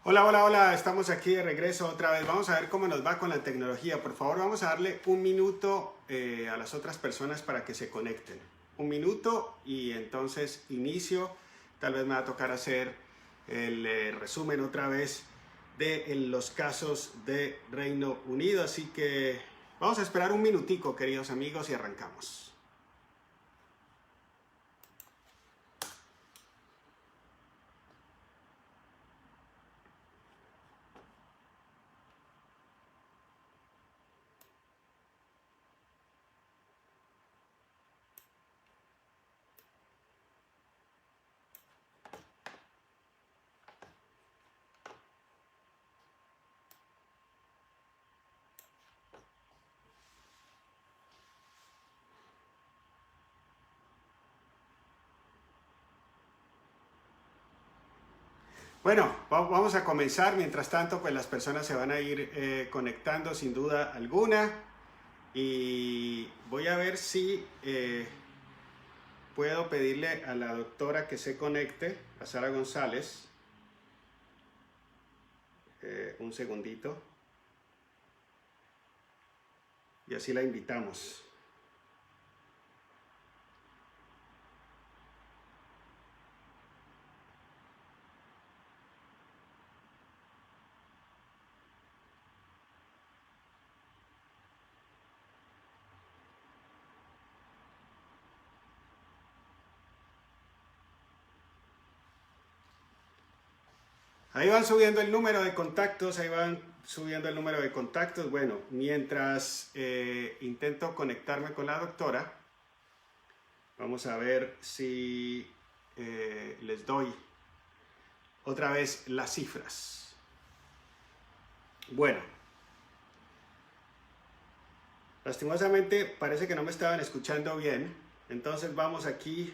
Hola, hola, hola, estamos aquí de regreso otra vez. Vamos a ver cómo nos va con la tecnología. Por favor, vamos a darle un minuto a las otras personas para que se conecten. Un minuto y entonces inicio. Tal vez me va a tocar hacer el resumen otra vez de los casos de Reino Unido. Así que vamos a esperar un minutico, queridos amigos, y arrancamos. Bueno, vamos a comenzar. Mientras tanto, pues las personas se van a ir conectando sin duda alguna. Y voy a ver si puedo pedirle a la doctora que se conecte, a Sara González. Un segundito. Y así la invitamos. Ahí van subiendo el número de contactos, ahí van subiendo el número de contactos. Bueno, mientras intento conectarme con la doctora, vamos a ver si les doy otra vez las cifras. Bueno, lastimosamente parece que no me estaban escuchando bien, entonces vamos aquí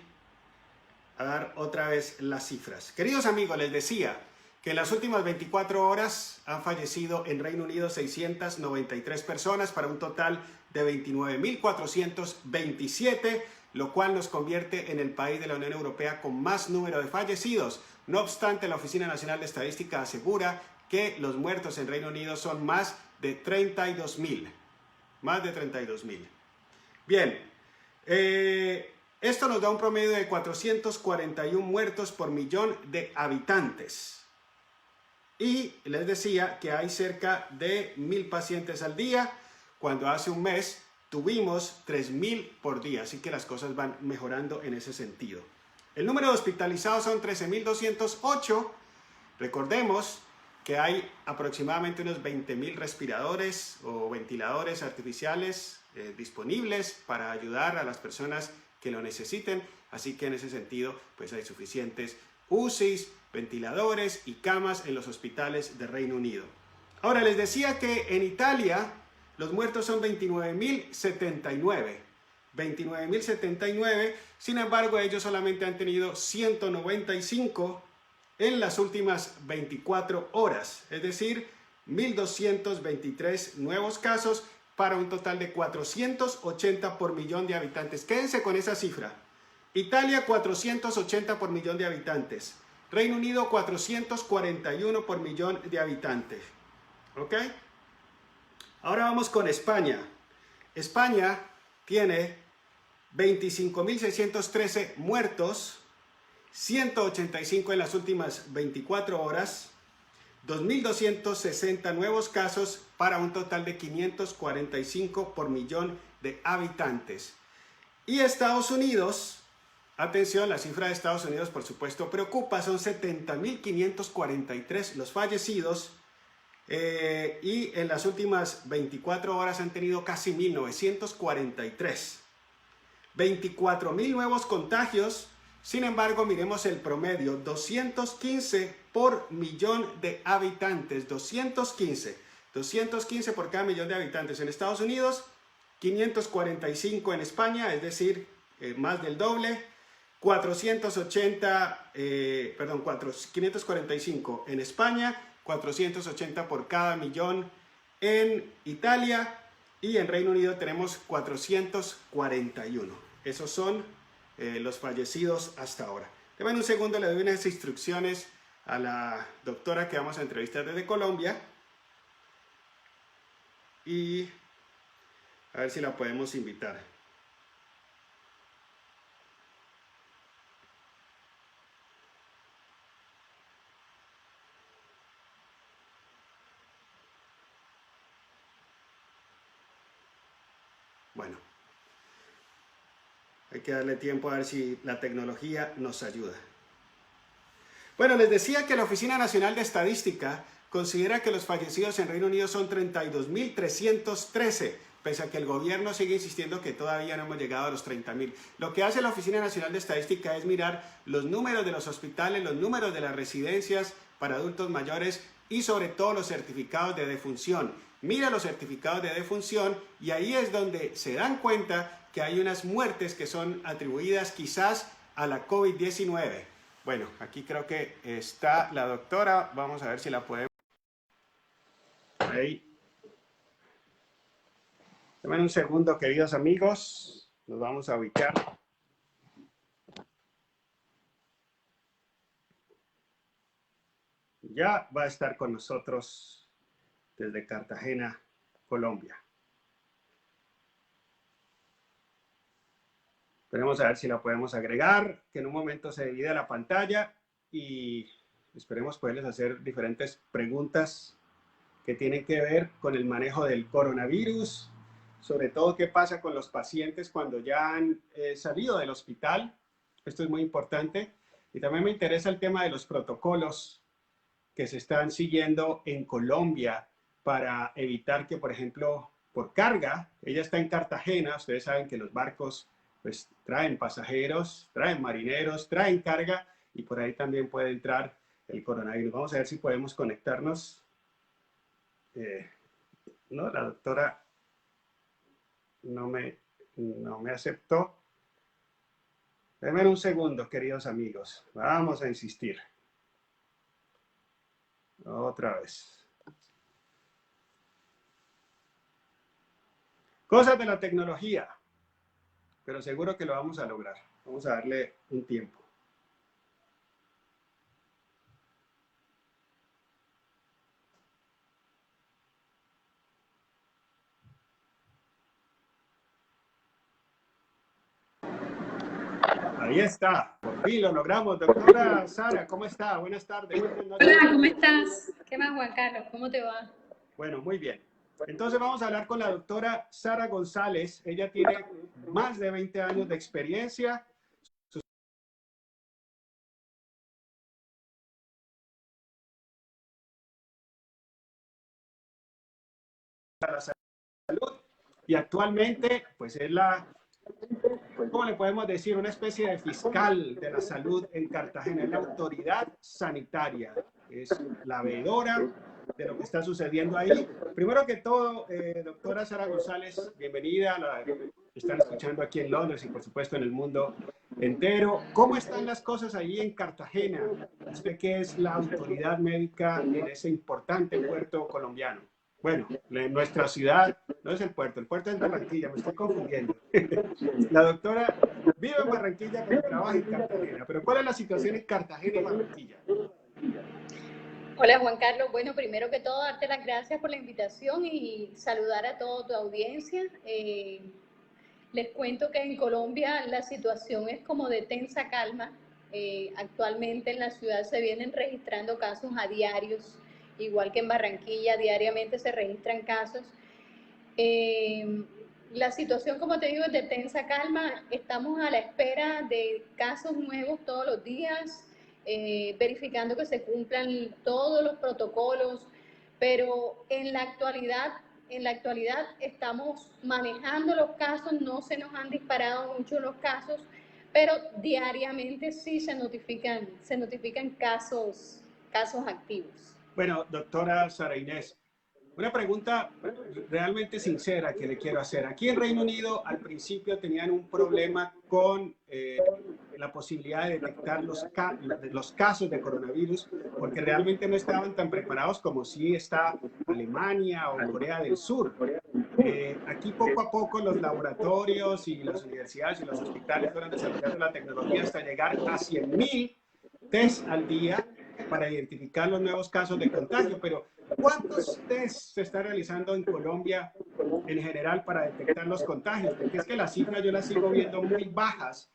a dar otra vez las cifras. Queridos amigos, les decía que en las últimas 24 horas han fallecido en Reino Unido 693 personas para un total de 29.427, lo cual nos convierte en el país de la Unión Europea con más número de fallecidos. No obstante, la Oficina Nacional de Estadística asegura que los muertos en Reino Unido son más de 32.000. Más de 32.000. Bien, esto nos da un promedio de 441 muertos por millón de habitantes. Y les decía que hay cerca de 1.000 pacientes al día, cuando hace un mes tuvimos 3.000 por día, así que las cosas van mejorando en ese sentido. El número de hospitalizados son 13.208. Recordemos que hay aproximadamente unos 20.000 respiradores o ventiladores artificiales disponibles para ayudar a las personas que lo necesiten, así que en ese sentido pues hay suficientes UCIs, ventiladores y camas en los hospitales de Reino Unido. Ahora les decía que en Italia los muertos son 29.079. 29.079, sin embargo ellos solamente han tenido 195 en las últimas 24 horas, es decir, 1.223 nuevos casos para un total de 480 por millón de habitantes. Quédense con esa cifra. Italia 480 por millón de habitantes. Reino Unido 441 por millón de habitantes. ¿Ok? Ahora vamos con España. España tiene 25.613 muertos, 185 en las últimas 24 horas, 2.260 nuevos casos para un total de 545 por millón de habitantes. Y Estados Unidos, atención, la cifra de Estados Unidos por supuesto preocupa, son 70.543 los fallecidos y en las últimas 24 horas han tenido casi 1.943. 24.000 nuevos contagios, sin embargo miremos el promedio, 215 por millón de habitantes, 215 por cada millón de habitantes en Estados Unidos, 545 en España, es decir, más del doble, 545 en España, 480 por cada millón en Italia y en Reino Unido tenemos 441. Esos son los fallecidos hasta ahora. Deme un segundo, le doy unas instrucciones a la doctora que vamos a entrevistar desde Colombia y a ver si la podemos invitar. Bueno, hay que darle tiempo a ver si la tecnología nos ayuda. Bueno, les decía que la Oficina Nacional de Estadística considera que los fallecidos en Reino Unido son 32.313, pese a que el gobierno sigue insistiendo que todavía no hemos llegado a los 30.000. Lo que hace la Oficina Nacional de Estadística es mirar los números de los hospitales, los números de las residencias para adultos mayores y sobre todo los certificados de defunción. Mira los certificados de defunción y ahí es donde se dan cuenta que hay unas muertes que son atribuidas quizás a la COVID-19. Bueno, aquí creo que está la doctora. Vamos a ver si la podemos... Ahí. Denme un segundo, queridos amigos. Nos vamos a ubicar. Ya va a estar con nosotros desde Cartagena, Colombia. Esperemos a ver si la podemos agregar, que en un momento se divide la pantalla y esperemos poderles hacer diferentes preguntas que tienen que ver con el manejo del coronavirus, sobre todo qué pasa con los pacientes cuando ya han salido del hospital. Esto es muy importante. Y también me interesa el tema de los protocolos que se están siguiendo en Colombia para evitar que, por ejemplo, por carga, ella está en Cartagena, ustedes saben que los barcos pues traen pasajeros, traen marineros, traen carga y por ahí también puede entrar el coronavirus. Vamos a ver si podemos conectarnos. No, la doctora no me aceptó. Denme un segundo, queridos amigos. Vamos a insistir. Otra vez. Cosas de la tecnología, pero seguro que lo vamos a lograr. Vamos a darle un tiempo. Ahí está, por fin lo logramos. Doctora Sara, ¿cómo está? Buenas tardes. Buenas noches. Hola, ¿cómo estás? ¿Qué más, Juan Carlos? ¿Cómo te va? Bueno, muy bien. Entonces vamos a hablar con la doctora Sara González. Ella tiene más de 20 años de experiencia. La salud y actualmente pues es la, ¿cómo le podemos decir? Una especie de fiscal de la salud en Cartagena, es la autoridad sanitaria, es la veedora de lo que está sucediendo ahí. Primero que todo, doctora Sara González, bienvenida, la están escuchando aquí en Londres y por supuesto en el mundo entero. ¿Cómo están las cosas ahí en Cartagena? Usted que es la autoridad médica en ese importante puerto colombiano. Bueno, en nuestra ciudad, no es el puerto es Barranquilla, me estoy confundiendo. La doctora vive en Barranquilla, pero trabaja en Cartagena. Pero ¿cuál es la situación en Cartagena y Barranquilla? Hola, Juan Carlos. Bueno, primero que todo, darte las gracias por la invitación y saludar a toda tu audiencia. Les cuento que en Colombia la situación es como de tensa calma. Actualmente en la ciudad se vienen registrando casos a diarios, igual que en Barranquilla, diariamente se registran casos. La situación, como te digo, es de tensa calma. Estamos a la espera de casos nuevos todos los días, verificando que se cumplan todos los protocolos, pero en la actualidad estamos manejando los casos, no se nos han disparado mucho los casos, pero diariamente sí se notifican casos activos. Bueno, doctora Sara Inés, una pregunta realmente sincera que le quiero hacer. Aquí en Reino Unido al principio tenían un problema con la posibilidad de detectar los casos de coronavirus porque realmente no estaban tan preparados como sí está Alemania o Corea del Sur. Aquí poco a poco los laboratorios y las universidades y los hospitales fueron desarrollando la tecnología hasta llegar a 100.000 test al día para identificar los nuevos casos de contagio, pero ¿cuántos test se está realizando en Colombia en general para detectar los contagios? Porque es que las cifras yo las sigo viendo muy bajas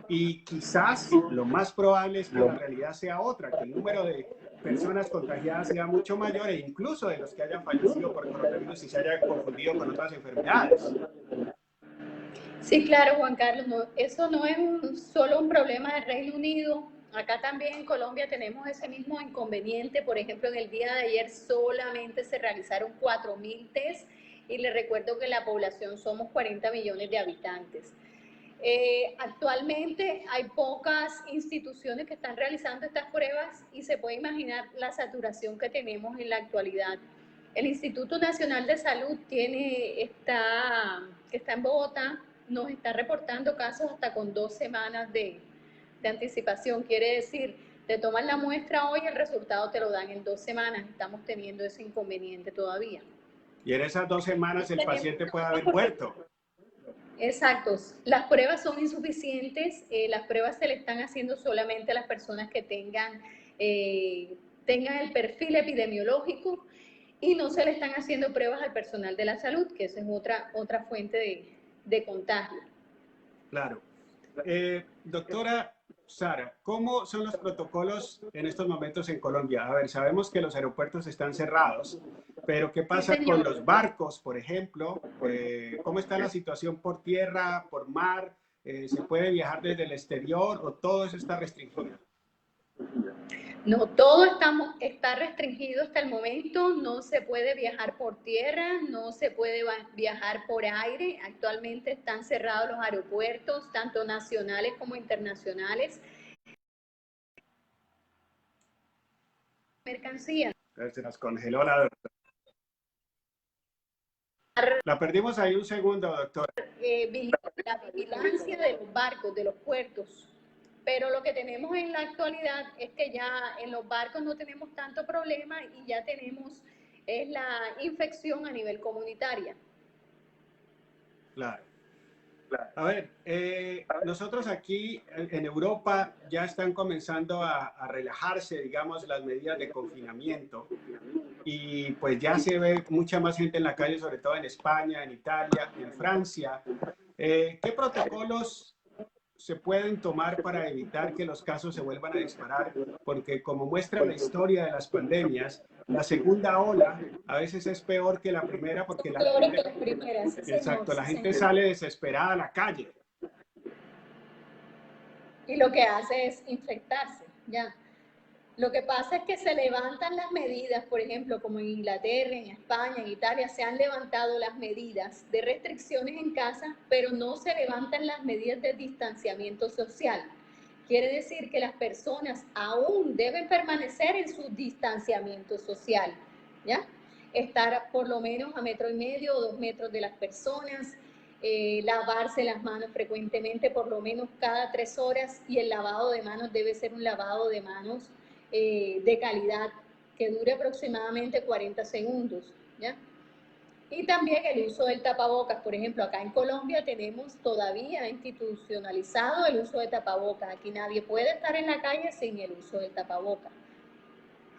y quizás lo más probable es que la realidad sea otra, que el número de personas contagiadas sea mucho mayor e incluso de los que hayan fallecido por coronavirus y se haya confundido con otras enfermedades. Sí, claro, Juan Carlos, eso no es solo un problema del Reino Unido. Acá también en Colombia tenemos ese mismo inconveniente. Por ejemplo, en el día de ayer solamente se realizaron 4.000 test y les recuerdo que la población somos 40 millones de habitantes. Actualmente hay pocas instituciones que están realizando estas pruebas y se puede imaginar la saturación que tenemos en la actualidad. El Instituto Nacional de Salud que está en Bogotá, nos está reportando casos hasta con 2 semanas de anticipación. Quiere decir, te toman la muestra hoy y el resultado te lo dan en 2 semanas. Estamos teniendo ese inconveniente todavía. Y en esas 2 semanas el paciente puede haber muerto. Exacto, las pruebas son insuficientes, las pruebas se le están haciendo solamente a las personas que tengan el perfil epidemiológico y no se le están haciendo pruebas al personal de la salud, que esa es otra fuente de contagio. Claro. Doctora Sara, ¿cómo son los protocolos en estos momentos en Colombia? A ver, sabemos que los aeropuertos están cerrados, pero ¿qué pasa con los barcos, por ejemplo? ¿Cómo está la situación por tierra, por mar? ¿Se puede viajar desde el exterior o todo eso está restringido? No, todo está restringido hasta el momento, no se puede viajar por tierra, no se puede viajar por aire, actualmente están cerrados los aeropuertos, tanto nacionales como internacionales. Mercancía. Se nos congeló la doctora. La perdimos ahí un segundo, doctora. La vigilancia de los barcos, de los puertos. Pero lo que tenemos en la actualidad es que ya en los barcos no tenemos tanto problema y ya tenemos la infección a nivel comunitaria. Claro. A ver, nosotros aquí en Europa ya están comenzando a relajarse, digamos, las medidas de confinamiento y pues ya se ve mucha más gente en la calle, sobre todo en España, en Italia, en Francia. ¿Qué protocolos se pueden tomar para evitar que los casos se vuelvan a disparar? Porque como muestra la historia de las pandemias, la segunda ola a veces es peor que la primera porque la gente, exacto, la gente sale desesperada a la calle. Y lo que hace es infectarse, ya. Lo que pasa es que se levantan las medidas, por ejemplo, como en Inglaterra, en España, en Italia, se han levantado las medidas de restricciones en casa, pero no se levantan las medidas de distanciamiento social. Quiere decir que las personas aún deben permanecer en su distanciamiento social, ¿ya? Estar por lo menos a 1,5 metros o 2 metros de las personas, lavarse las manos frecuentemente, por lo menos cada 3 horas, y el lavado de manos debe ser un lavado de manos de calidad que dure aproximadamente 40 segundos, ¿ya? Y también el uso del tapabocas. Por ejemplo, acá en Colombia tenemos todavía institucionalizado el uso de tapabocas. Aquí nadie puede estar en la calle sin el uso del tapabocas.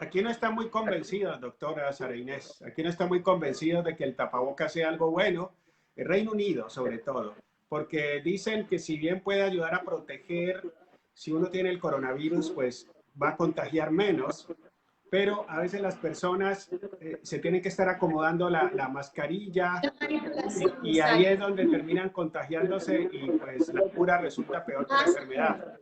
Aquí no está muy convencida, doctora Sara Inés, aquí no está muy convencida de que el tapabocas sea algo bueno, el Reino Unido sobre todo, porque dicen que si bien puede ayudar a proteger, si uno tiene el coronavirus, pues va a contagiar menos, pero a veces las personas se tienen que estar acomodando la mascarilla y ahí es donde terminan contagiándose y pues la cura resulta peor que la enfermedad.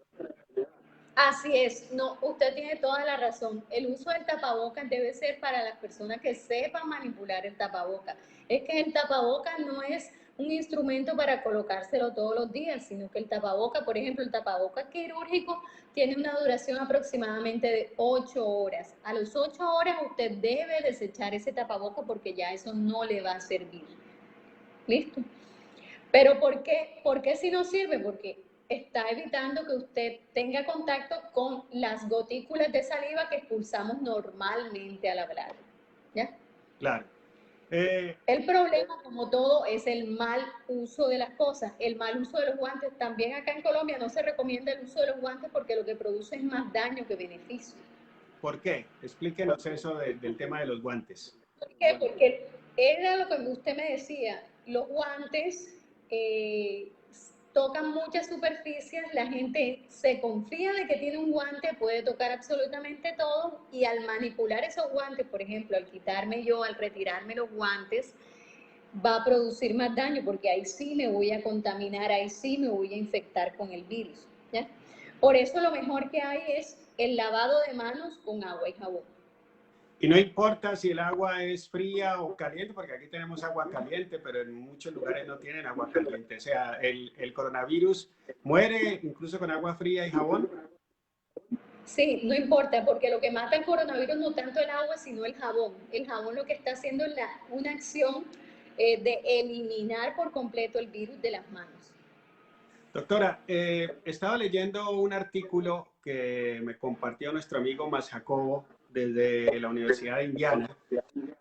Así es, no, usted tiene toda la razón. El uso del tapabocas debe ser para las personas que sepan manipular el tapabocas. Es que el tapabocas no es un instrumento para colocárselo todos los días, sino que el tapabocas, por ejemplo, el tapabocas quirúrgico tiene una duración aproximadamente de 8 horas. A las 8 horas usted debe desechar ese tapabocas porque ya eso no le va a servir. ¿Listo? Pero ¿por qué si no sirve? Porque está evitando que usted tenga contacto con las gotículas de saliva que expulsamos normalmente al hablar. ¿Ya? Claro. El problema, como todo, es el mal uso de las cosas, el mal uso de los guantes. También acá en Colombia no se recomienda el uso de los guantes porque lo que produce es más daño que beneficio. ¿Por qué? Explíquenos eso del tema de los guantes. ¿Por qué? Porque era lo que usted me decía, los guantes tocan muchas superficies, la gente se confía de que tiene un guante, puede tocar absolutamente todo y al manipular esos guantes, por ejemplo, al quitarme yo, al retirarme los guantes, va a producir más daño porque ahí sí me voy a contaminar, ahí sí me voy a infectar con el virus, ¿ya? Por eso lo mejor que hay es el lavado de manos con agua y jabón. Y no importa si el agua es fría o caliente, porque aquí tenemos agua caliente, pero en muchos lugares no tienen agua caliente. O sea, el coronavirus muere incluso con agua fría y jabón. Sí, no importa, porque lo que mata el coronavirus no tanto el agua, sino el jabón. El jabón lo que está haciendo es una acción de eliminar por completo el virus de las manos. Doctora, estaba leyendo un artículo que me compartió nuestro amigo Mas Jacobo desde la Universidad de Indiana.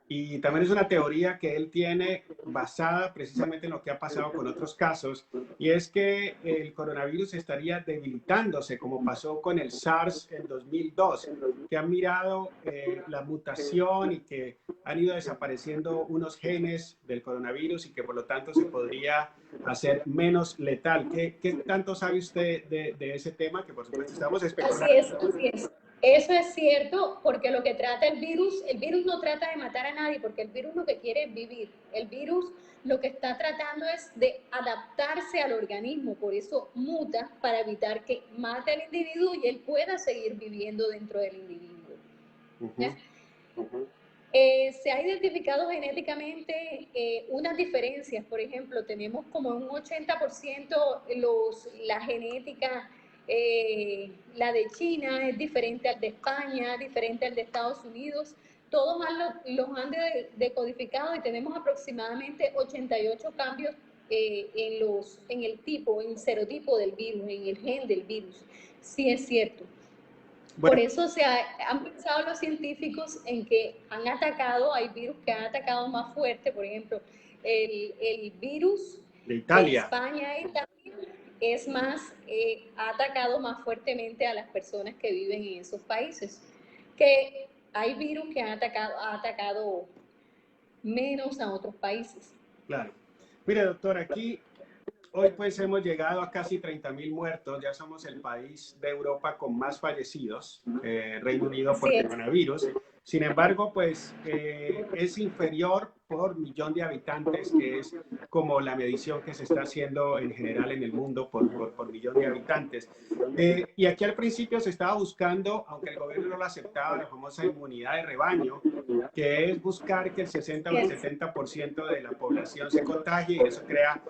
Y también es una teoría que él tiene basada precisamente en lo que ha pasado con otros casos, y es que el coronavirus estaría debilitándose, como pasó con el SARS en 2002, que han mirado la mutación y que han ido desapareciendo unos genes del coronavirus y que por lo tanto se podría hacer menos letal. ¿Qué tanto sabe usted de ese tema? Que por supuesto estamos Así especulando. es, así es. Eso es cierto porque lo que trata el virus no trata de matar a nadie porque el virus lo que quiere es vivir. El virus lo que está tratando es de adaptarse al organismo, por eso muta para evitar que mate al individuo y él pueda seguir viviendo dentro del individuo. ¿Ya? Se ha identificado genéticamente unas diferencias, por ejemplo, tenemos como un 80% la genética, la de China es diferente al de España, diferente al de Estados Unidos, todos los han decodificado y tenemos aproximadamente 88 cambios en el tipo, en el serotipo del virus, en el gen del virus, sí es cierto. Bueno, Por eso han pensado los científicos en que han atacado, hay virus que han atacado más fuerte, por ejemplo, el virus de de Italia. España e Italia es más, ha atacado más fuertemente a las personas que viven en esos países, que hay virus que ha atacado menos a otros países. Claro. Mire, doctor, aquí hoy pues hemos llegado a casi 30.000 muertos, ya somos el país de Europa con más fallecidos, Reino Unido por Así es. coronavirus. Sin embargo, pues es inferior por millón de habitantes, que es como la medición que se está haciendo en general en el mundo por millón de habitantes. Y aquí al principio se estaba buscando, aunque el gobierno no lo aceptaba, la famosa inmunidad de rebaño, que es buscar que el 60 o el 70% de la población se contagie y eso crea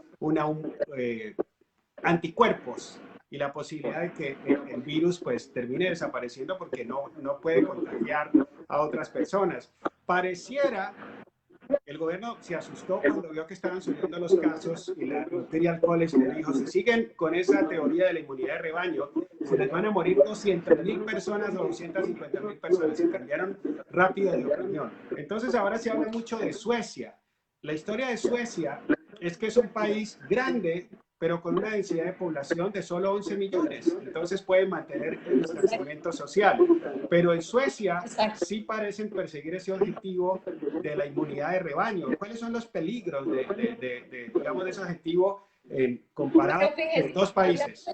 anticuerpos y la posibilidad de que el virus pues termine desapareciendo porque no puede contagiar a otras personas. Pareciera el gobierno se asustó cuando vio que estaban subiendo los casos y la Imperial College le dijo, si siguen con esa teoría de la inmunidad de rebaño, se les van a morir 200.000 personas o 250.000 personas. Y cambiaron rápido de opinión. Entonces ahora se habla mucho de Suecia. La historia de Suecia es que es un país grande, pero con una densidad de población de solo 11 millones. Entonces pueden mantener el distanciamiento social. Pero en Suecia sí parecen perseguir ese objetivo de la inmunidad de rebaño. ¿Cuáles son los peligros digamos, de ese objetivo comparado con dos países?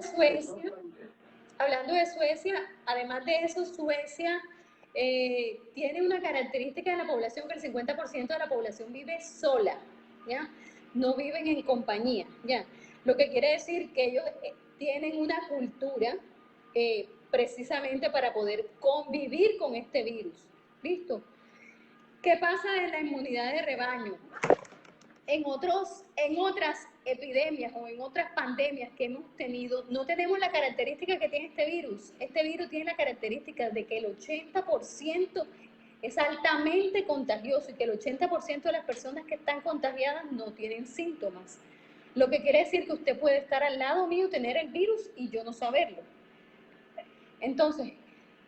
Hablando de Suecia, además de eso, Suecia tiene una característica de la población que el 50% de la población vive sola, ¿ya? No viven en compañía, ¿ya? Lo que quiere decir que ellos tienen una cultura precisamente para poder convivir con este virus, ¿listo? ¿Qué pasa en la inmunidad de rebaño? En otras epidemias o en otras pandemias que hemos tenido, no tenemos la característica que tiene este virus. Este virus tiene la característica de que el 80% es altamente contagioso y que el 80% de las personas que están contagiadas no tienen síntomas. Lo que quiere decir que usted puede estar al lado mío, tener el virus y yo no saberlo. Entonces,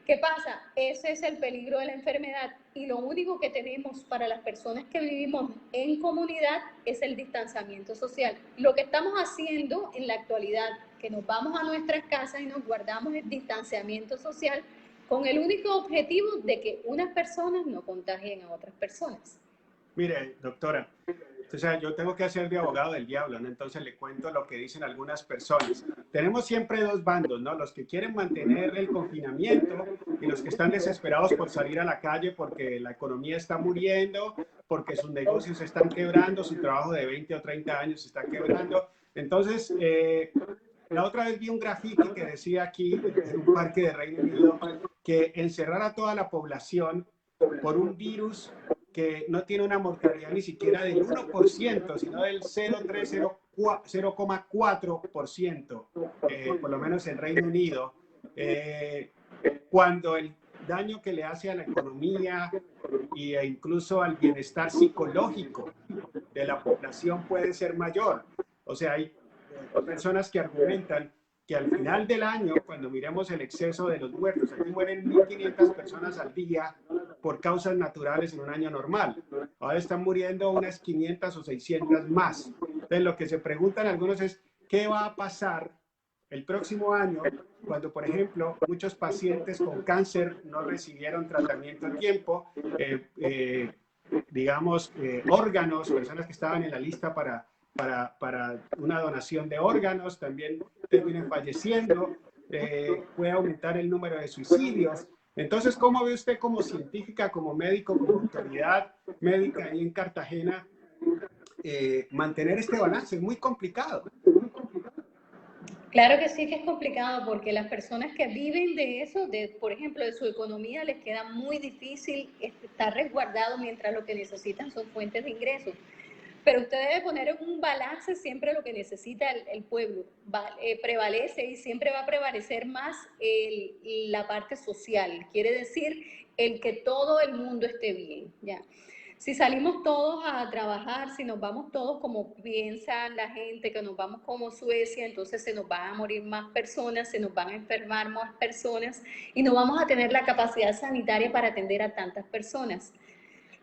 ¿qué pasa? Ese es el peligro de la enfermedad y lo único que tenemos para las personas que vivimos en comunidad es el distanciamiento social. Lo que estamos haciendo en la actualidad, que nos vamos a nuestras casas y nos guardamos el distanciamiento social, con el único objetivo de que unas personas no contagien a otras personas. Mire, doctora, o sea, yo tengo que hacer de abogado del diablo, ¿no? Entonces le cuento lo que dicen algunas personas. Tenemos siempre dos bandos, ¿no? Los que quieren mantener el confinamiento y los que están desesperados por salir a la calle porque la economía está muriendo, porque sus negocios se están quebrando, su trabajo de 20 o 30 años se está quebrando. Entonces, la otra vez vi un graffiti que decía aquí en un parque de Reino Unido que encerrar a toda la población por un virus que no tiene una mortalidad ni siquiera del 1%, sino del 0,4%, por lo menos en Reino Unido, cuando el daño que le hace a la economía e incluso al bienestar psicológico de la población puede ser mayor. O sea, hay personas que argumentan que al final del año, cuando miremos el exceso de los muertos, aquí mueren 1.500 personas al día por causas naturales en un año normal. Ahora están muriendo unas 500 o 600 más. Entonces, lo que se preguntan algunos es, ¿qué va a pasar el próximo año cuando, por ejemplo, muchos pacientes con cáncer no recibieron tratamiento a tiempo, órganos, personas que estaban en la lista para una donación de órganos, también terminen falleciendo, puede aumentar el número de suicidios. Entonces, ¿cómo ve usted como científica, como médico, como autoridad médica ahí en Cartagena, mantener este balance? Es muy complicado. Claro que sí que es complicado porque las personas que viven de eso, por ejemplo, de su economía, les queda muy difícil estar resguardado mientras lo que necesitan son fuentes de ingresos. Pero usted debe poner en un balance siempre lo que necesita el pueblo. Prevalece y siempre va a prevalecer más la parte social. Quiere decir el que todo el mundo esté bien, ¿ya? Si salimos todos a trabajar, si nos vamos todos como piensa la gente, que nos vamos como Suecia, entonces se nos van a morir más personas, se nos van a enfermar más personas y no vamos a tener la capacidad sanitaria para atender a tantas personas.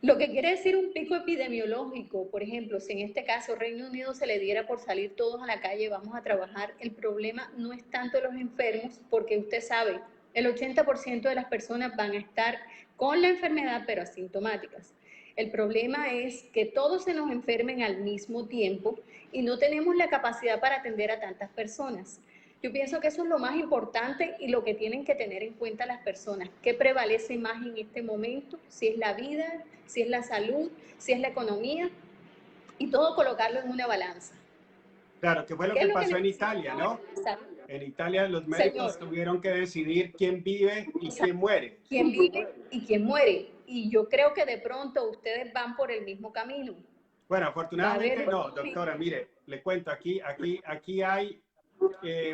Lo que quiere decir un pico epidemiológico, por ejemplo, si en este caso Reino Unido se le diera por salir todos a la calle, vamos a trabajar, el problema no es tanto los enfermos, porque usted sabe, el 80% de las personas van a estar con la enfermedad, pero asintomáticas. El problema es que todos se nos enfermen al mismo tiempo y no tenemos la capacidad para atender a tantas personas. Yo pienso que eso es lo más importante y lo que tienen que tener en cuenta las personas. ¿Qué prevalece más en este momento? Si es la vida, si es la salud, si es la economía, y todo colocarlo en una balanza. Claro, que fue lo que pasó en Italia, ¿no? En Italia los médicos tuvieron que decidir quién vive y quién muere. Quién vive y quién muere. Y yo creo que de pronto ustedes van por el mismo camino. Bueno, afortunadamente no, doctora, mire, le cuento, aquí hay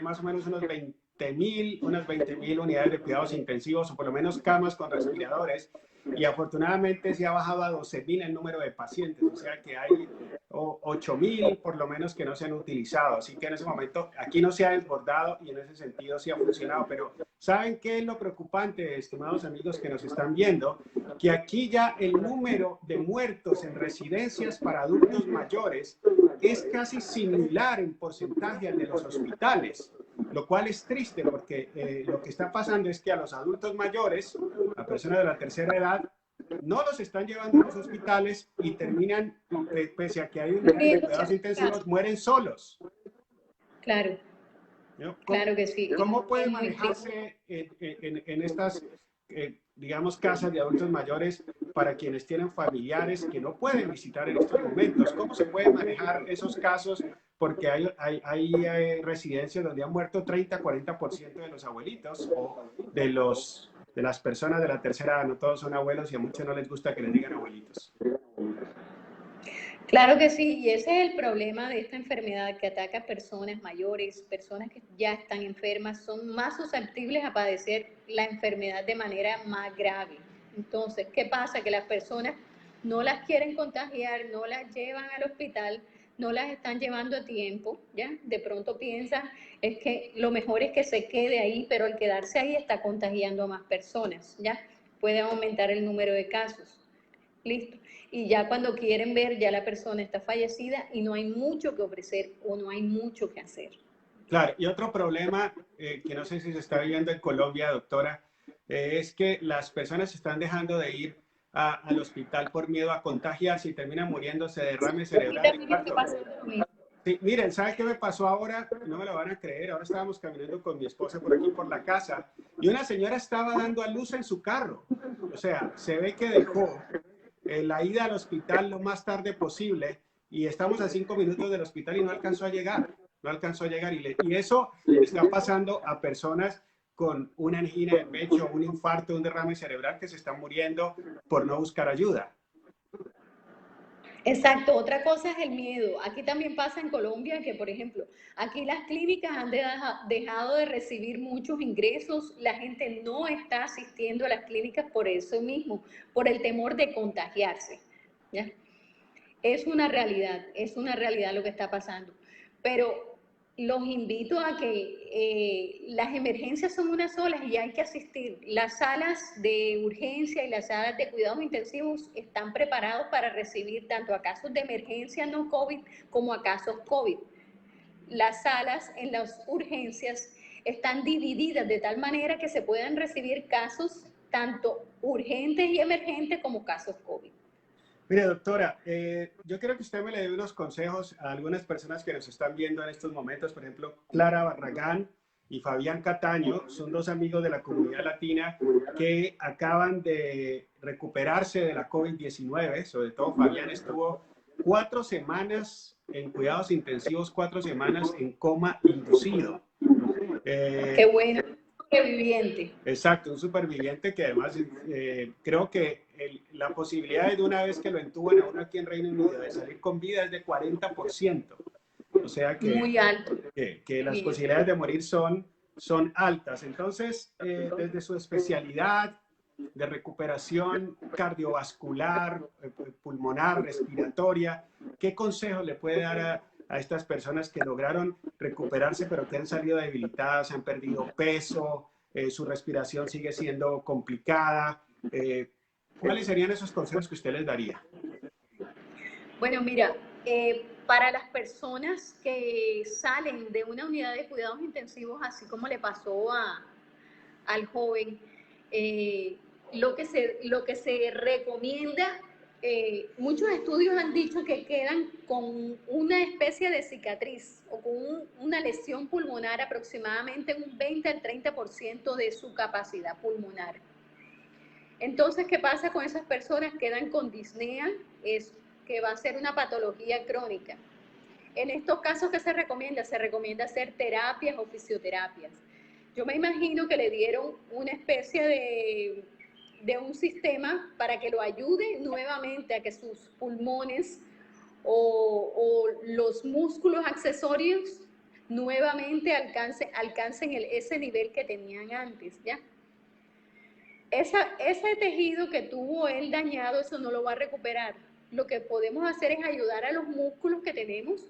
más o menos unas 20.000 unidades de cuidados intensivos, o por lo menos camas con respiradores, y afortunadamente se ha bajado a 12.000 el número de pacientes, o sea que hay 8.000 por lo menos que no se han utilizado, así que en ese momento aquí no se ha desbordado y en ese sentido sí ha funcionado, pero ¿saben qué es lo preocupante, estimados amigos que nos están viendo? Que aquí ya el número de muertos en residencias para adultos mayores es casi similar en porcentaje al de los hospitales, lo cual es triste porque lo que está pasando es que a los adultos mayores, a personas de la tercera edad, no los están llevando a los hospitales y terminan, pese a que hay un cuidados intensivos, mueren solos. Claro. ¿No? Claro que sí. ¿Cómo puede manejarse en estas, digamos, casas de adultos mayores para quienes tienen familiares que no pueden visitar en estos momentos? ¿Cómo se puede manejar esos casos? Porque hay residencias donde han muerto 30-40% de los abuelitos o de las personas de la tercera edad. No todos son abuelos y a muchos no les gusta que les digan abuelitos. Claro que sí, y ese es el problema de esta enfermedad que ataca a personas mayores, personas que ya están enfermas, son más susceptibles a padecer la enfermedad de manera más grave. Entonces, ¿qué pasa? Que las personas no las quieren contagiar, no las llevan al hospital, no las están llevando a tiempo, ¿ya? De pronto piensan, es que lo mejor es que se quede ahí, pero al quedarse ahí está contagiando a más personas, ¿ya? Puede aumentar el número de casos. Listo. Y ya cuando quieren ver, ya la persona está fallecida y no hay mucho que ofrecer o no hay mucho que hacer. Claro, y otro problema que no sé si se está viviendo en Colombia, doctora, es que las personas están dejando de ir al hospital por miedo a contagiarse y terminan muriéndose de derrame Aquí cerebral de también está infarto. pasando lo mismo. Sí, miren, ¿sabe qué me pasó ahora? No me lo van a creer. Ahora estábamos caminando con mi esposa por aquí, por la casa, y una señora estaba dando a luz en su carro. O sea, se ve que dejó la ida al hospital lo más tarde posible y estamos a 5 minutos del hospital y no alcanzó a llegar. No alcanzó a llegar. Y eso está pasando a personas con una angina de pecho, un infarto, un derrame cerebral que se están muriendo por no buscar ayuda. Exacto, otra cosa es el miedo. Aquí también pasa en Colombia que, por ejemplo, aquí las clínicas han dejado de recibir muchos ingresos, la gente no está asistiendo a las clínicas por eso mismo, por el temor de contagiarse. ¿Ya? Es una realidad lo que está pasando. Pero los invito a que las emergencias son una sola y hay que asistir. Las salas de urgencia y las salas de cuidados intensivos están preparados para recibir tanto a casos de emergencia no COVID como a casos COVID. Las salas en las urgencias están divididas de tal manera que se puedan recibir casos tanto urgentes y emergentes como casos COVID. Mire, doctora, yo quiero que usted me le dé unos consejos a algunas personas que nos están viendo en estos momentos. Por ejemplo, Clara Barragán y Fabián Cataño son dos amigos de la comunidad latina que acaban de recuperarse de la COVID-19. Sobre todo, Fabián estuvo 4 semanas en cuidados intensivos, 4 semanas en coma inducido. Qué bueno, sobreviviente. Exacto, un superviviente que además creo que la posibilidad de una vez que lo entuban a uno aquí en Reino Unido de salir con vida es de 40%. O sea Muy alto. que las posibilidades de morir son altas. Entonces, desde su especialidad de recuperación cardiovascular, pulmonar, respiratoria, ¿qué consejo le puede dar a estas personas que lograron recuperarse pero que han salido debilitadas, han perdido peso, su respiración sigue siendo complicada? ¿Cuáles serían esos consejos que usted les daría? Bueno, mira, para las personas que salen de una unidad de cuidados intensivos, así como le pasó al joven, eh, lo que se recomienda, muchos estudios han dicho que quedan con una especie de cicatriz o con una lesión pulmonar aproximadamente un 20 al 30% de su capacidad pulmonar. Entonces, ¿qué pasa con esas personas? Quedan con disnea, es que va a ser una patología crónica. En estos casos, ¿qué se recomienda? Se recomienda hacer terapias o fisioterapias. Yo me imagino que le dieron una especie de un sistema para que lo ayude nuevamente a que sus pulmones o los músculos accesorios nuevamente alcancen ese nivel que tenían antes, ¿ya? Ese tejido que tuvo él dañado, eso no lo va a recuperar. Lo que podemos hacer es ayudar a los músculos que tenemos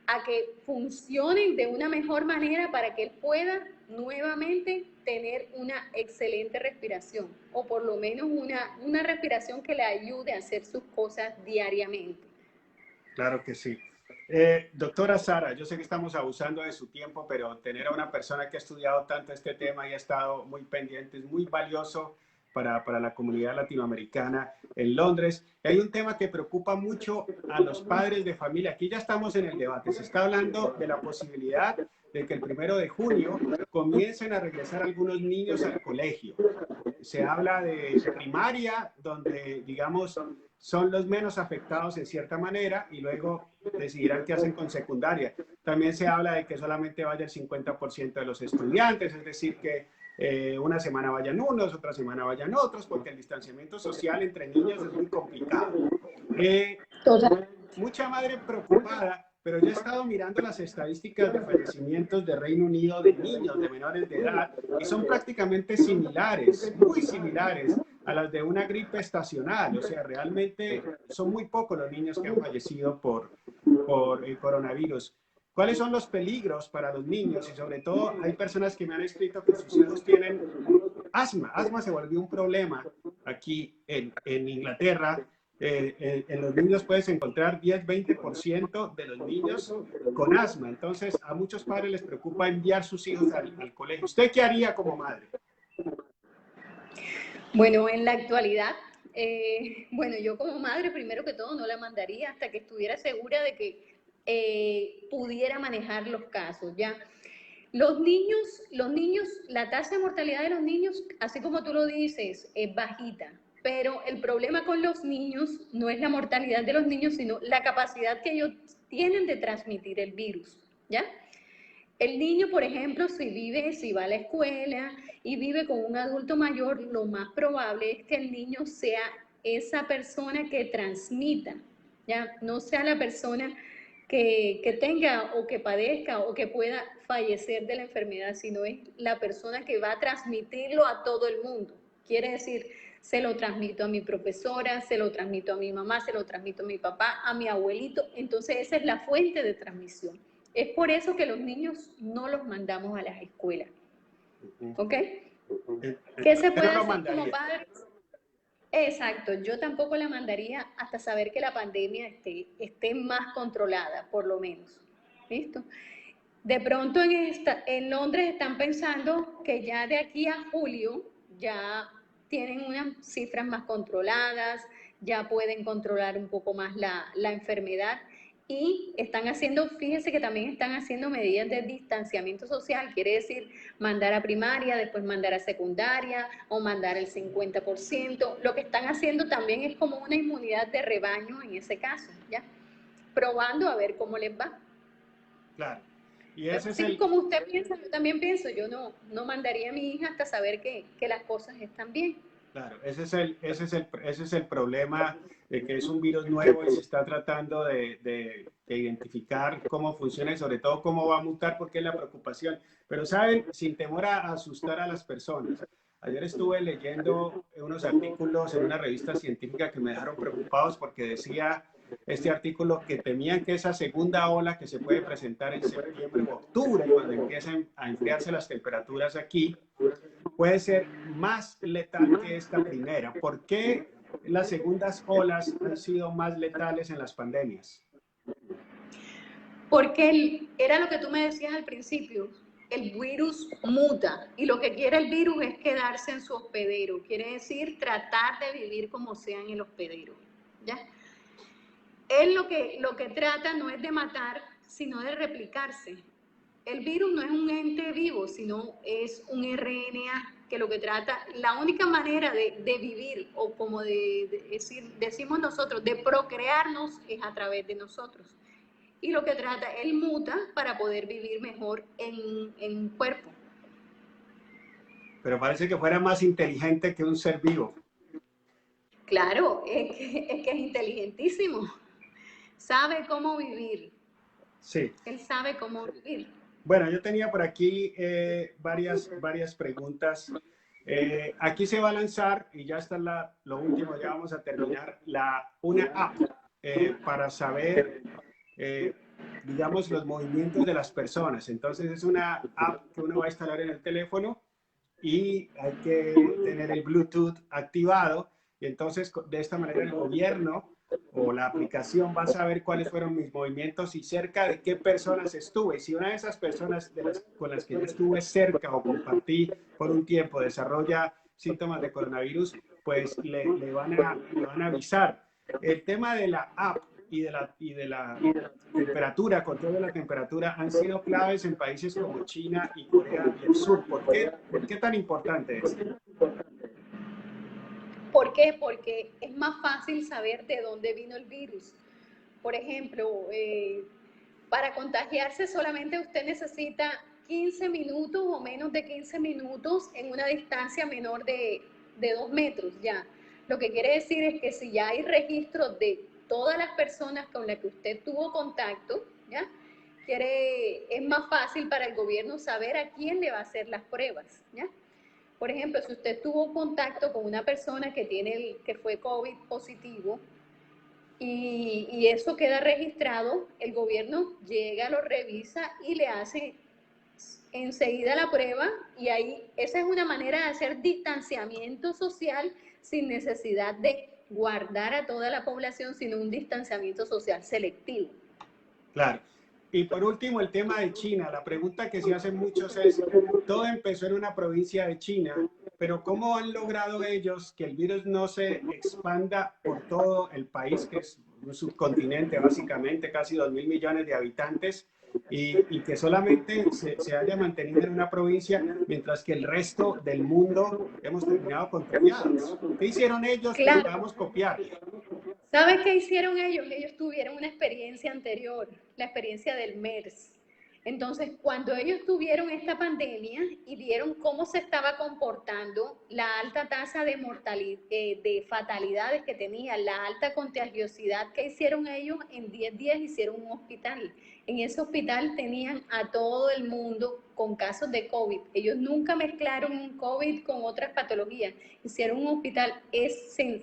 a que funcionen de una mejor manera para que él pueda nuevamente tener una excelente respiración o por lo menos una respiración que le ayude a hacer sus cosas diariamente. Claro que sí. Doctora Sara, yo sé que estamos abusando de su tiempo, pero tener a una persona que ha estudiado tanto este tema y ha estado muy pendiente es muy valioso para la comunidad latinoamericana en Londres. Y hay un tema que preocupa mucho a los padres de familia. Aquí ya estamos en el debate. Se está hablando de la posibilidad de que el 1 de junio comiencen a regresar algunos niños al colegio. Se habla de primaria, donde, digamos, son los menos afectados en cierta manera y luego decidirán qué hacen con secundaria. También se habla de que solamente vaya el 50% de los estudiantes, es decir, que una semana vayan unos, otra semana vayan otros, porque el distanciamiento social entre niños es muy complicado. Mucha madre preocupada, pero yo he estado mirando las estadísticas de fallecimientos de Reino Unido de niños, de menores de edad, y son prácticamente similares, muy similares a las de una gripe estacional. O sea, realmente son muy pocos los niños que han fallecido por el coronavirus. ¿Cuáles son los peligros para los niños? Y sobre todo, hay personas que me han escrito que sus hijos tienen asma. Asma se volvió un problema aquí en Inglaterra. En los niños puedes encontrar 10-20% de los niños con asma. Entonces, a muchos padres les preocupa enviar sus hijos al colegio. ¿Usted qué haría como madre? Bueno, en la actualidad, bueno, yo como madre, primero que todo, no la mandaría hasta que estuviera segura de que pudiera manejar los casos, ¿ya? Los niños, la tasa de mortalidad de los niños, así como tú lo dices, es bajita, pero el problema con los niños no es la mortalidad de los niños, sino la capacidad que ellos tienen de transmitir el virus, ¿ya? El niño, por ejemplo, si va a la escuela y vive con un adulto mayor, lo más probable es que el niño sea esa persona que transmita, ¿ya? No sea la persona que tenga o que padezca o que pueda fallecer de la enfermedad, sino es la persona que va a transmitirlo a todo el mundo. Quiere decir, se lo transmito a mi profesora, se lo transmito a mi mamá, se lo transmito a mi papá, a mi abuelito. Entonces esa es la fuente de transmisión. Es por eso que los niños no los mandamos a las escuelas. ¿Ok? ¿Qué se puede Pero lo hacer como mandaría. padres? Exacto, yo tampoco la mandaría hasta saber que la pandemia esté más controlada, por lo menos. ¿Listo? De pronto en Londres están pensando que ya de aquí a julio ya tienen unas cifras más controladas, ya pueden controlar un poco más la enfermedad y están haciendo, fíjese que también están haciendo medidas de distanciamiento social, quiere decir mandar a primaria, después mandar a secundaria o mandar el 50%. Lo que están haciendo también es como una inmunidad de rebaño en ese caso, ¿ya? Probando a ver cómo les va. Claro. Y Pero ese es así el, como usted piensa, yo también pienso, yo no mandaría a mi hija hasta saber que las cosas están bien. claro, ese es el problema de que es un virus nuevo y se está tratando de identificar cómo funciona y sobre todo cómo va a mutar, porque es la preocupación. Pero saben, sin temor a asustar a las personas, ayer estuve leyendo unos artículos en una revista científica que me dejaron preocupados porque decía este artículo que temían que esa segunda ola que se puede presentar en septiembre o octubre, cuando empiecen a enfriarse las temperaturas aquí, puede ser más letal que esta primera. ¿Por qué las segundas olas han sido más letales en las pandemias? Porque era lo que tú me decías al principio, el virus muta y lo que quiere el virus es quedarse en su hospedero, quiere decir tratar de vivir como sea en el hospedero, ¿ya? Él lo que trata no es de matar, sino de replicarse. El virus no es un ente vivo, sino es un RNA que lo que trata, la única manera de vivir, o como decimos nosotros, de procrearnos es a través de nosotros. Y lo que trata, él muta para poder vivir mejor en un cuerpo. Pero parece que fuera más inteligente que un ser vivo. Claro, es que es inteligentísimo, sabe cómo vivir, Sí. él sabe cómo vivir. Bueno, yo tenía por aquí varias preguntas. Aquí se va a lanzar, y ya está lo último, ya vamos a terminar, una app para saber, eh, digamos, los movimientos de las personas. Entonces es una app que uno va a instalar en el teléfono y hay que tener el Bluetooth activado. Y entonces de esta manera el gobierno o la aplicación va a saber cuáles fueron mis movimientos y cerca de qué personas estuve. Si una de esas personas con las que yo estuve cerca o compartí por un tiempo desarrolla síntomas de coronavirus, pues le van a avisar. El tema de la app y de la temperatura, control de la temperatura, han sido claves en países como China y Corea del Sur. ¿Por qué tan importante es? ¿Por qué? Porque es más fácil saber de dónde vino el virus. Por ejemplo, para contagiarse solamente usted necesita 15 minutos o menos de 15 minutos en una distancia menor de 2 metros ya. Lo que quiere decir es que si ya hay registros de todas las personas con las que usted tuvo contacto, ¿ya? Es más fácil para el gobierno saber a quién le va a hacer las pruebas, ¿ya? Por ejemplo, si usted tuvo contacto con una persona que fue COVID positivo y eso queda registrado, el gobierno llega, lo revisa y le hace enseguida la prueba y ahí esa es una manera de hacer distanciamiento social sin necesidad de guardar a toda la población, sino un distanciamiento social selectivo. Claro. Y por último, el tema de China. La pregunta que se hacen muchos es, todo empezó en una provincia de China, pero ¿cómo han logrado ellos que el virus no se expanda por todo el país, que es un subcontinente básicamente, casi 2.000 millones de habitantes, y que solamente se haya mantenido en una provincia, mientras que el resto del mundo hemos terminado contagiados? ¿Qué hicieron ellos que Claro. podamos copiarle? ¿Sabes qué hicieron ellos? Ellos tuvieron una experiencia anterior, la experiencia del MERS. Entonces, cuando ellos tuvieron esta pandemia y vieron cómo se estaba comportando, la alta tasa de mortalidad, de fatalidades que tenía, la alta contagiosidad, ¿qué hicieron ellos? En 10 días hicieron un hospital. En ese hospital tenían a todo el mundo con casos de COVID. Ellos nunca mezclaron un COVID con otras patologías. Hicieron un hospital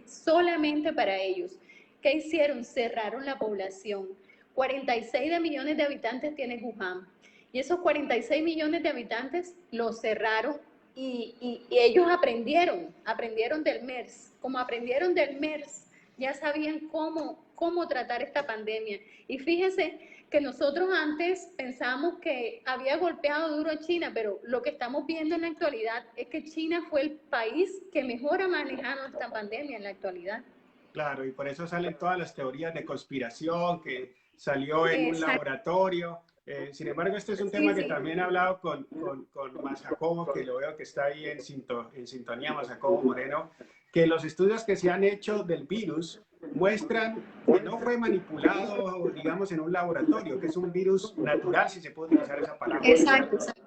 solamente para ellos. ¿Qué hicieron? Cerraron la población. 46 millones de habitantes tiene Wuhan. Y esos 46 millones de habitantes los cerraron y ellos aprendieron del MERS. Como aprendieron del MERS, ya sabían cómo tratar esta pandemia. Y fíjense que nosotros antes pensamos que había golpeado duro a China, pero lo que estamos viendo en la actualidad es que China fue el país que mejor ha manejado esta pandemia en la actualidad. Claro, y por eso salen todas las teorías de conspiración, que salió en un Exacto. laboratorio. Sin embargo, este es un tema Sí, que sí. también he hablado con Jacobo, que lo veo que está ahí en sintonía, Jacobo Moreno, que los estudios que se han hecho del virus muestran que no fue manipulado, digamos, en un laboratorio, que es un virus natural, si se puede utilizar esa palabra. Exacto, exacto.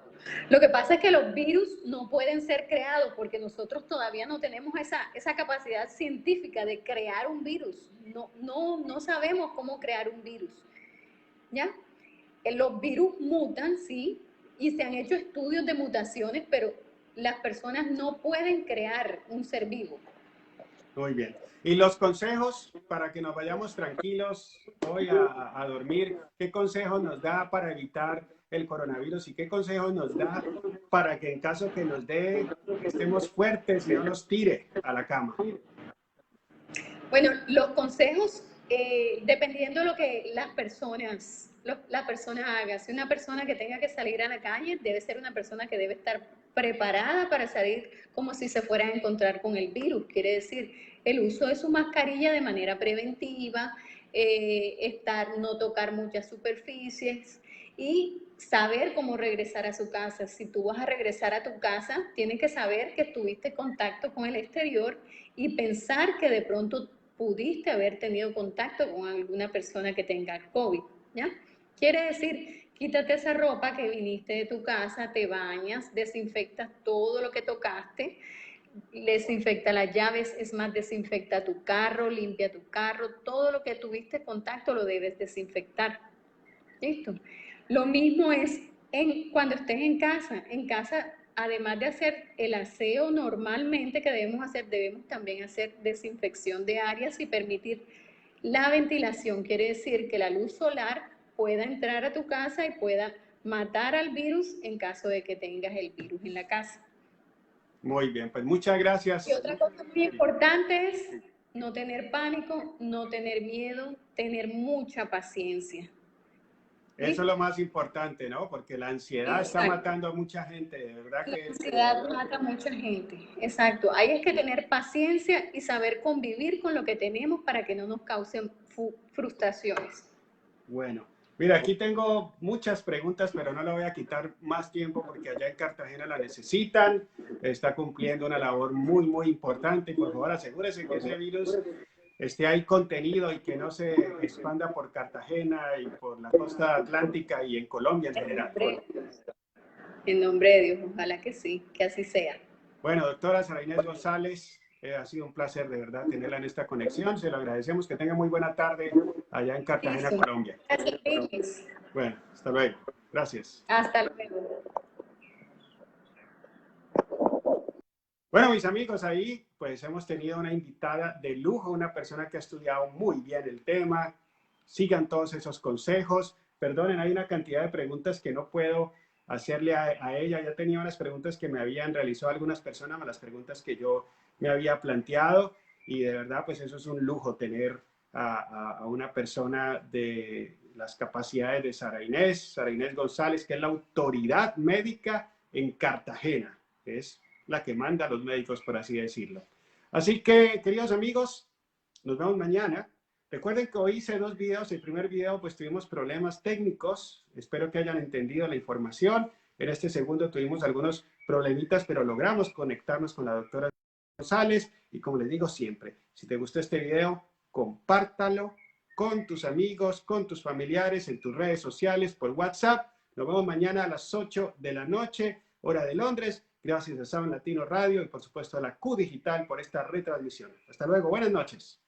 Lo que pasa es que los virus no pueden ser creados porque nosotros todavía no tenemos esa capacidad científica de crear un virus. No sabemos cómo crear un virus. ¿Ya? Los virus mutan, sí, y se han hecho estudios de mutaciones, pero las personas no pueden crear un ser vivo. Muy bien. Y los consejos para que nos vayamos tranquilos hoy a dormir, ¿qué consejos nos da para evitar el coronavirus y qué consejos nos da para que en caso que nos dé estemos fuertes y no nos tire a la cama? Bueno, los consejos, dependiendo de lo que la persona haga. Si una persona que tenga que salir a la calle, debe ser una persona que debe estar preparada para salir como si se fuera a encontrar con el virus. Quiere decir, el uso de su mascarilla de manera preventiva, no tocar muchas superficies y saber cómo regresar a su casa. Si tú vas a regresar a tu casa, tienes que saber que tuviste contacto con el exterior y pensar que de pronto pudiste haber tenido contacto con alguna persona que tenga COVID, ¿ya? Quiere decir, quítate esa ropa que viniste de tu casa, te bañas, desinfectas todo lo que tocaste, desinfecta las llaves, es más, desinfecta tu carro, limpia tu carro, todo lo que tuviste contacto lo debes desinfectar. ¿Listo? Lo mismo es cuando estés en casa. En casa, además de hacer el aseo normalmente que debemos hacer, debemos también hacer desinfección de áreas y permitir la ventilación. Quiere decir que la luz solar pueda entrar a tu casa y pueda matar al virus en caso de que tengas el virus en la casa. Muy bien, pues muchas Y gracias. otra cosa muy importante es no tener pánico, no tener miedo, tener mucha paciencia. Eso es lo ¿Listo? más importante, ¿no? Porque la ansiedad está Exacto. matando a mucha gente, de verdad La que... ansiedad mata a mucha gente. Exacto. Hay es que tener paciencia y saber convivir con lo que tenemos para que no nos causen frustraciones. Bueno, mira, aquí tengo muchas preguntas, pero no le voy a quitar más tiempo porque allá en Cartagena la necesitan. Está cumpliendo una labor muy, muy importante y por favor asegúrese que ese virus esté ahí contenido y que no se expanda por Cartagena y por la costa atlántica y en Colombia en general. En nombre de Dios, ojalá que sí, que así sea. Bueno, doctora Sara Inés González, ha sido un placer de verdad tenerla en esta conexión. Se lo agradecemos. Que tenga muy buena tarde allá en Cartagena, Listo. Colombia. Gracias, Luis. Bueno, hasta luego. Gracias. Hasta luego. Bueno, mis amigos, ahí pues hemos tenido una invitada de lujo, una persona que ha estudiado muy bien el tema. Sigan todos esos consejos. Perdonen, hay una cantidad de preguntas que no puedo hacerle a ella. Ya tenía unas preguntas que me habían realizado algunas personas, las preguntas que yo me había planteado. Y de verdad, pues eso es un lujo tener a una persona las capacidades de Sara Inés González, que es la autoridad médica en Cartagena, que es la que manda a los médicos, por así decirlo. Así que, queridos amigos, nos vemos mañana. Recuerden que hoy hice 2 videos. El primer video pues tuvimos problemas técnicos. Espero que hayan entendido la información. En este segundo tuvimos algunos problemitas, pero logramos conectarnos con la doctora González. Y como les digo siempre, si te gustó este video, compártalo con tus amigos, con tus familiares, en tus redes sociales, por WhatsApp. Nos vemos mañana a las 8 de la noche, hora de Londres. Gracias a Sound Latino Radio y por supuesto a la Q Digital por esta retransmisión. Hasta luego, buenas noches.